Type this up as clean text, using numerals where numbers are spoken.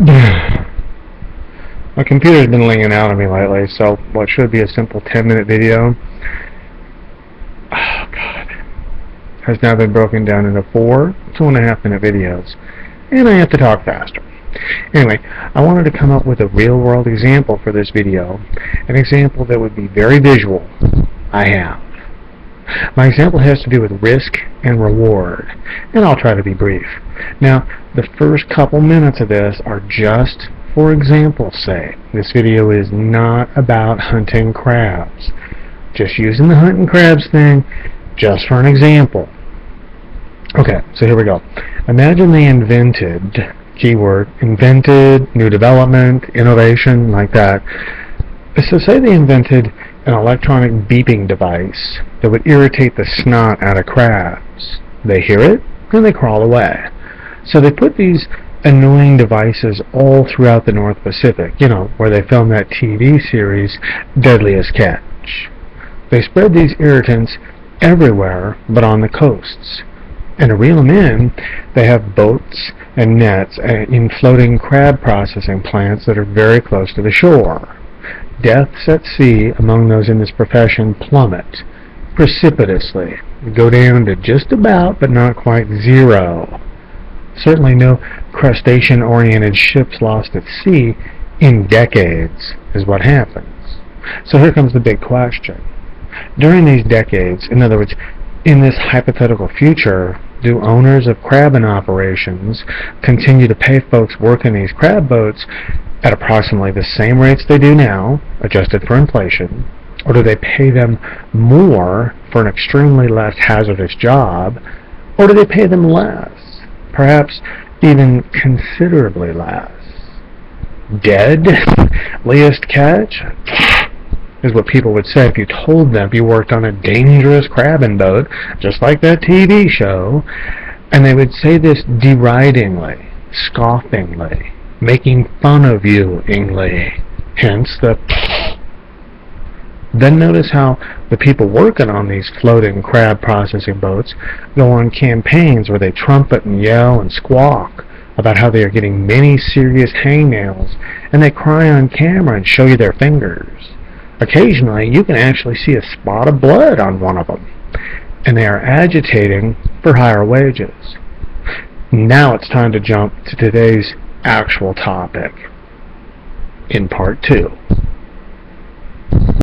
My computer's been laying out on me lately, so what should be a simple 10-minute video, oh god, has now been broken down into 4 2.5-minute videos, and I have to talk faster. Anyway, I wanted to come up with a real-world example for this video, an example that would be very visual. I have. My example has to do with risk and reward, and I'll try to be brief. Now, the first couple minutes of this are just for example's sake. This video is not about hunting crabs. Just using the hunting crabs thing just for an example. Okay, so here we go. Imagine they invented, keyword, invented, new development, innovation, like that. So say they invented an electronic beeping device that would irritate the snot out of crabs. They hear it, and they crawl away. So they put these annoying devices all throughout the North Pacific, you know, where they filmed that TV series, Deadliest Catch. They spread these irritants everywhere but on the coasts. And to reel them in, they have boats and nets in floating crab processing plants that are very close to the shore. Deaths at sea among those in this profession plummet precipitously, go down to just about but not quite zero. Certainly no crustacean-oriented ships lost at sea in decades is what happens. So here comes the big question. During these decades, in other words, in this hypothetical future, do owners of crabbing operations continue to pay folks working these crab boats at approximately the same rates they do now, adjusted for inflation, or do they pay them more for an extremely less hazardous job, or do they pay them less, perhaps even considerably less? Deadliest catch is what people would say if you told them you worked on a dangerous crabbing boat, just like that TV show, and they would say this deridingly, scoffingly, making fun of you-ingly, hence the Then notice how the people working on these floating crab processing boats go on campaigns where they trumpet and yell and squawk about how they are getting many serious hangnails, and they cry on camera and show you their fingers. Occasionally, you can actually see a spot of blood on one of them, and they are agitating for higher wages. Now it's time to jump to today's actual topic in part 2.